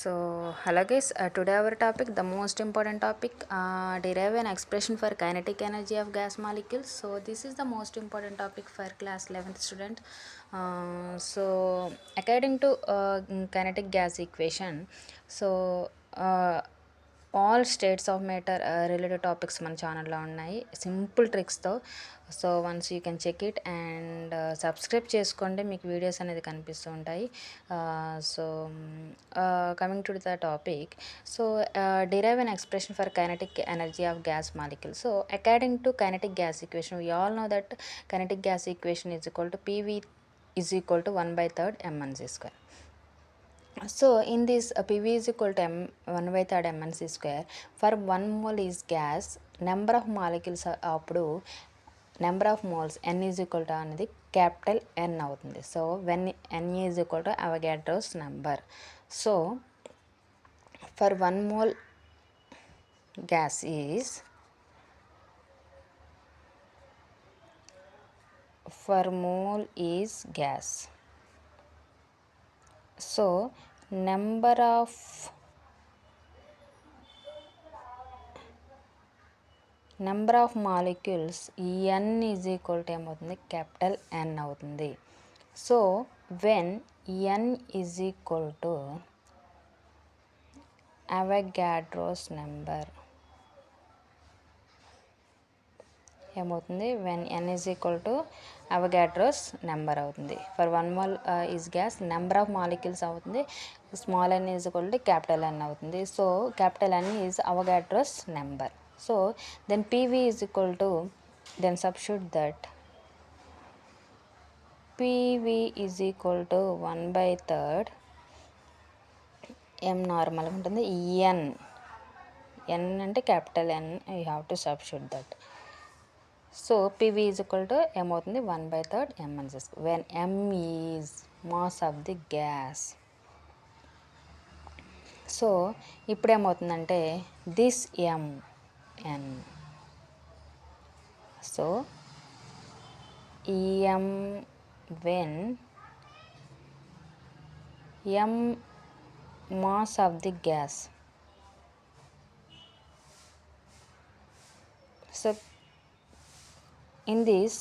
So hello guys, today our topic, the most important topic, derive an expression for kinetic energy of gas molecules. So this is the most important topic for class 11th student. According to kinetic gas equation, so all states of matter related topics మన ఛానల్లో ఉన్నాయి simple ట్రిక్స్తో. So once you can check it and subscribe చేసుకోండి, మీకు videos అనేది కనిపిస్తూ ఉంటాయి. So coming to the topic, so derive an expression for kinetic energy of gas molecule. So according to kinetic gas equation, we all know that kinetic gas equation is equal to PV is equal to 1/3 mnc square. So in this PV is equal to 1/3 mnc square. For 1 mole is gas, number of molecules అప్పుడు number of moles n is equal to అనేది capital N అవుతుంది. So when n is equal to Avogadro's number. So for 1 mole gas is gas. So number of molecules n is equal to ఏమవుతుంది, capital N అవుతుంది. So when n is equal to Avogadro's number ఏమవుతుంది, when n is equal to Avogadro's number అవుతుంది. For 1 mole is gas, number of molecules అవుతుంది, small n is equal to capital N అవుతుంది. So capital N is Avogadro's number. So then PV is equal to, then substitute that PV is equal to 1/3 m normal ఉంటుంది, n అంటే capital N, you have to substitute that. So PV is equal to ఏమవుతుంది, 1/3 mnc square. when m is mass of the gas. So ఇప్పుడు ఏమవుతుందంటే this m n. So m when m mass of the gas. So in this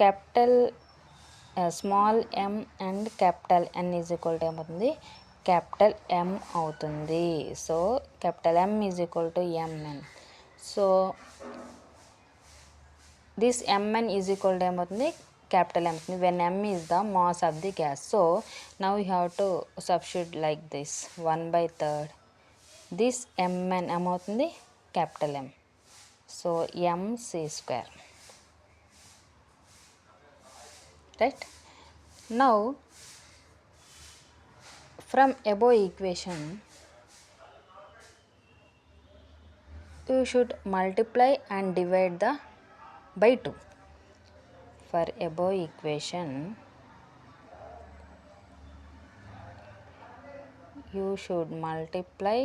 capital small m and capital N is equal to ఏమవుతుంది, capital M అవుతుంది. So capital M is equal to mn. So this mn is equal to ఏమవుతుంది, capital M అవుతుంది when m is the mass of the gas. So now you have to substitute like this 1/3 this mn ఏమవుతుంది, capital M. So mc square, right? Now from above equation you should multiply and divide the by 2. For above equation you should multiply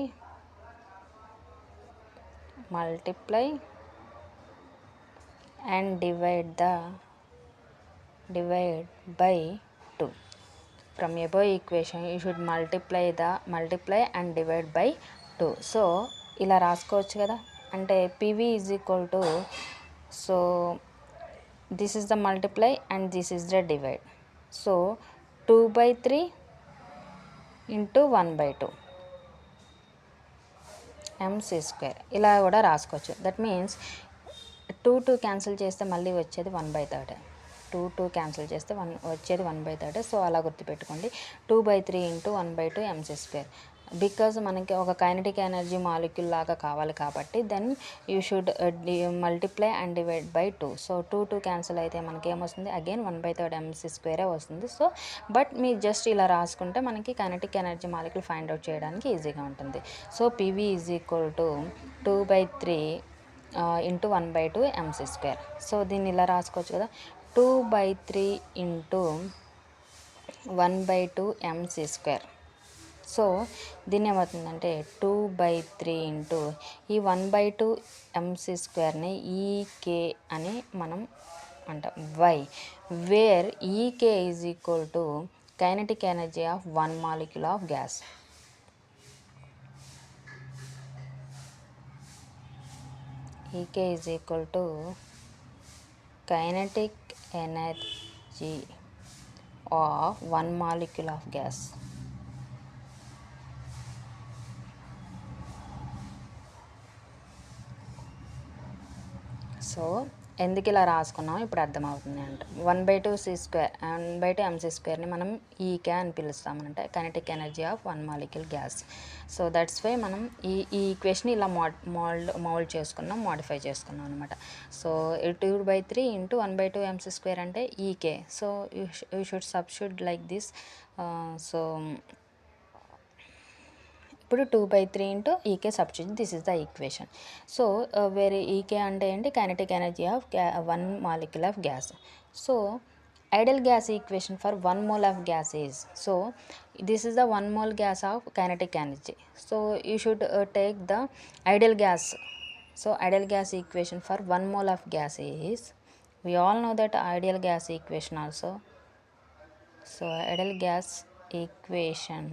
and divide by 2. From above equation you should multiply and divide by 2. So ఇలా రాసుకోవచ్చు కదా, అంటే PV is equal to, so this is the multiply and this is the divide. So 2/3 into 1/2 mc square ఇలా కూడా రాసుకోవచ్చు. That means 2 cancel చేస్తే మళ్ళీ వచ్చేది 1/3, 2 క్యాన్సిల్ చేస్తే వచ్చేది 1/3. సో అలా గుర్తుపెట్టుకోండి, 2/3 into 1/2 mc square. బికాజ్ మనకి ఒక కైనటిక్ ఎనర్జీ మాలిక్యూల్ లాగా కావాలి కాబట్టి then you should multiply and divide by 2. So 2 cancel అయితే మనకి ఏమొస్తుంది, అగైన్ 1/3 mc స్క్వేరే వస్తుంది. సో బట్ మీరు జస్ట్ ఇలా రాసుకుంటే మనకి kinetic energy molecule find out చేయడానికి ఈజీగా ఉంటుంది. So PV is equal to 2/3 into 1/2 mc square. So దీన్ని ఇలా రాసుకోవచ్చు కదా, 2/3 ఇంటూ 1/2 mc స్క్వేర్. సో దీన్ని ఏమవుతుందంటే 2/3 ఇంటూ ఈ 1/2 mc స్క్వేర్ని ఈకే అని మనం అంటాం. Why where EK is equal to kinetic energy of 1 molecule of gas. Ek is equal to kinetic energy of one molecule of gas. So ఎందుకు ఇలా రాసుకున్నాం ఇప్పుడు అర్థమవుతుంది అంట. 1/2c², 1/2mc²ని మనం ఈకే అని పిలుస్తామంటే kinetic energy of one molecule gas. So that's why మనం ఈ ఈక్వేషన్ ఇలా మోల్డ్ చేసుకున్నాం, మోడిఫై చేసుకున్నాం అనమాట. సో 2/3 × 1/2mc² అంటే EK. So you should substitute like this. So ఇప్పుడు 2/3 × EK substitute, this is the equation. So where EK అంటే ఏంటి? Kinetic energy of one molecule of gas. So ideal gas equation for 1 mole of gas is, so this is the 1 mole gas of kinetic energy. So you should take the ideal gas. So ideal gas equation for 1 mole of gas is, we all know that ideal gas equation also. So ideal gas equation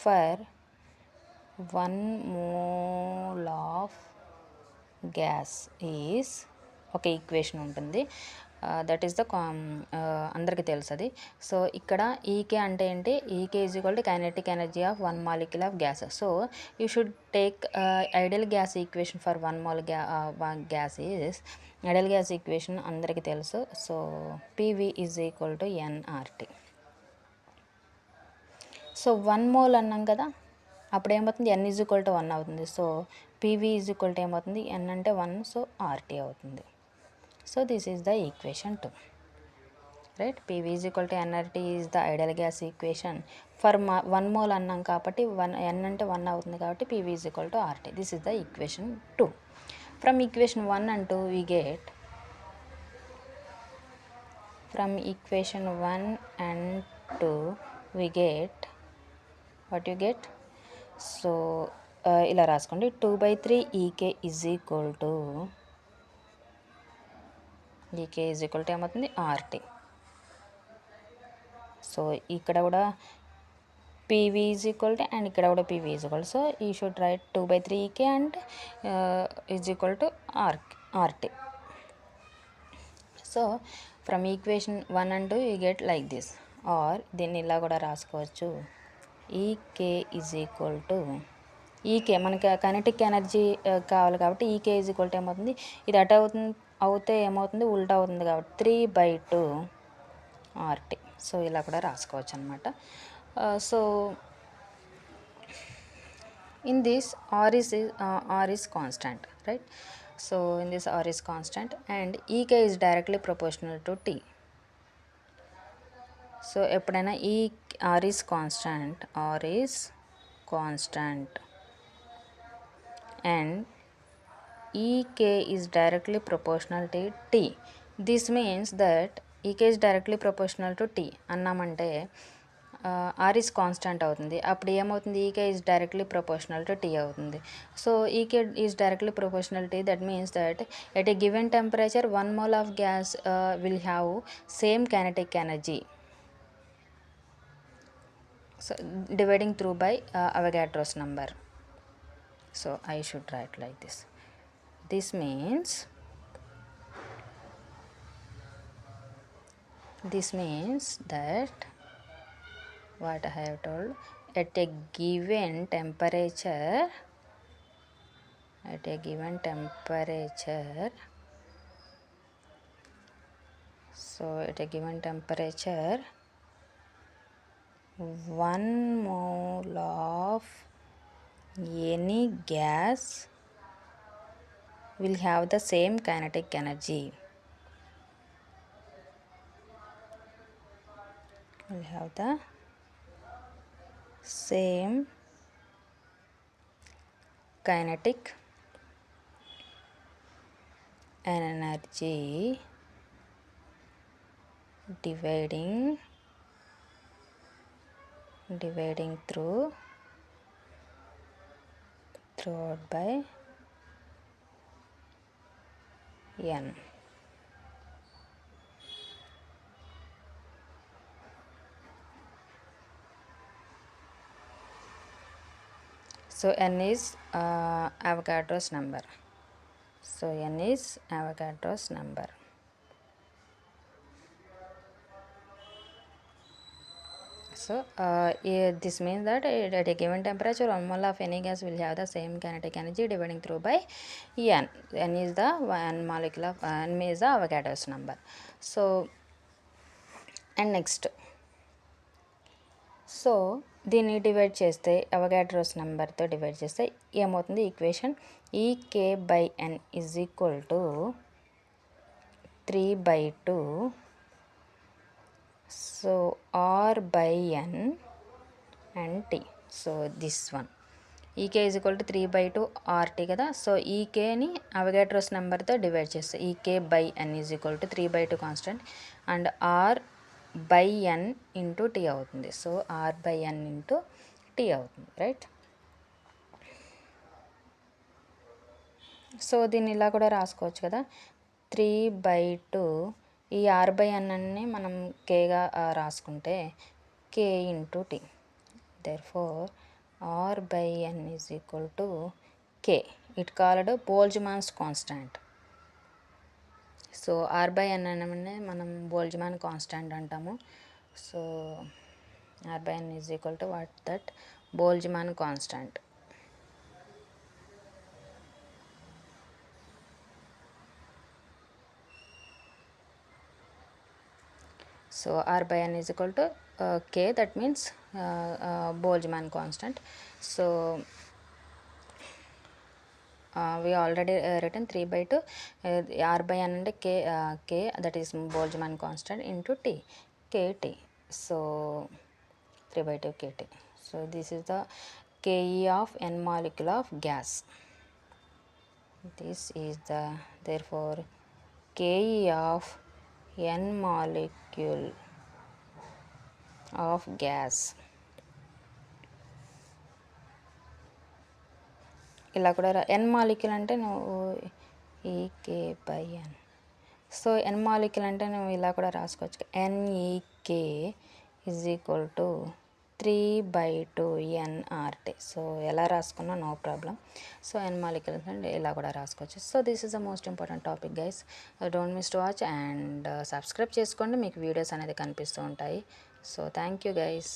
for 1 mole of gas is ఒక equation ఉంటుంది. That is the అందరికీ తెలుసు అది. So ఇక్కడ EK అంటే ఏంటి? EK is equal to kinetic energy of one molecule of gas. So you should take ideal gas equation for one mole gas is, ideal gas equation అందరికీ తెలుసు. So PV is equal to NRT. So 1 mole అన్నాం కదా, అప్పుడు ఏమవుతుంది? n is equal to 1 అవుతుంది. So PV is equal to ఏమవుతుంది? n అంటే 1, so RT అవుతుంది. So this is the equation 2, right? PV is equal to nRT is the ideal gas equation for 1 mole అన్నాం కాబట్టి n అంటే 1 అవుతుంది కాబట్టి PV is equal to RT. This is the equation 2. From equation 1 and 2 we get, from equation 1 and 2 we get, what you get? So ఇలా రాసుకోండి. 2/3 EK is equal to, EK is equal to ఏమవుతుంది? RT. So ఇక్కడ కూడా PV is equal to, and ఇక్కడ కూడా PV is equal. So you should write 2/3 EK and is equal to RT. So from equation 1 and 2 you get like this. Or దీన్ని ఇలా కూడా రాసుకోవచ్చు. EK is equal to, EK మనకి kinetic energy కావాలి కాబట్టి ఈకే is equal to ఏమవుతుంది? ఇది అటు అవుతే ఏమవుతుంది? ఉల్టా అవుతుంది కాబట్టి 3/2 ఆర్టీ. సో ఇలా కూడా రాసుకోవచ్చు అనమాట. So in this R is constant, right? So in this R is constant and EK is directly proportional to T. So ఎప్పుడైనా ఈ R is constant and EK is directly proportional to T. This means that EK is directly proportional to T అన్నామంటే R is constant అవుతుంది. అప్పుడు ఏమవుతుంది? EK is directly proportional to T అవుతుంది. So EK is directly proportional to, that means that at a given temperature 1 mole of gas will have same kinetic energy. So dividing through by Avogadro's number. So I should write like this. This means that what I have told, at a given temperature, so at a given temperature 1 mole of any gas will have the same kinetic energy. Will have the same kinetic energy dividing throughout by n. So n is Avogadro's number. So n is Avogadro's number. So this means that at a given temperature, 1 mole of any gas will have the same kinetic energy dividing through by n. N is the one molecule of n is the Avogadro's number. So and next, so దీన్ని divide చేస్తే Avogadro's నెంబర్తో divide చేస్తే ఏమవుతుంది equation EK/n is equal to 3/2. So R/n and T. So this one EK is equal to 3/2 RT కదా. So ఈకేని Avogadro's నెంబర్తో divide చేస్తే EK/n is equal to 3/2 constant and R/n into T అవుతుంది. So R/n into T అవుతుంది, right. So దీన్ని ఇలా కూడా రాసుకోవచ్చు కదా, 3/2 ఈ R/n అన్ని మనం కేగా రాసుకుంటే K into T. Therefore R/n is equal to K. It called Boltzmann's constant. So R/n అనేది మనం బోల్జ్మాన్ కాన్స్టాంట్ అంటాము. So R/n is equal to what that Boltzmann constant. So R/n is equal to K, that means Boltzmann constant. So we already written 3/2 R/n and K, that is Boltzmann constant into T, KT. So 3/2 KT. So this is the Ke of n molecule of gas. This is the, therefore Ke of n molecule of gas. ఇలా కూడా n molecule అంటే నువ్వు EK/n. So n molecule అంటే నువ్వు ఇలా కూడా రాసుకోవచ్చు, NEK is equal to 3/2 nRT. So ఎలా రాసుకున్నా no problem. So n molecules అంటే ఇలా కూడా రాసుకోవచ్చు. So this is the most important topic guys. Don't miss to watch and subscribe చేసుకోండి, మీకు వీడియోస్ అనేది కనిపిస్తూ ఉంటాయి. So thank you guys.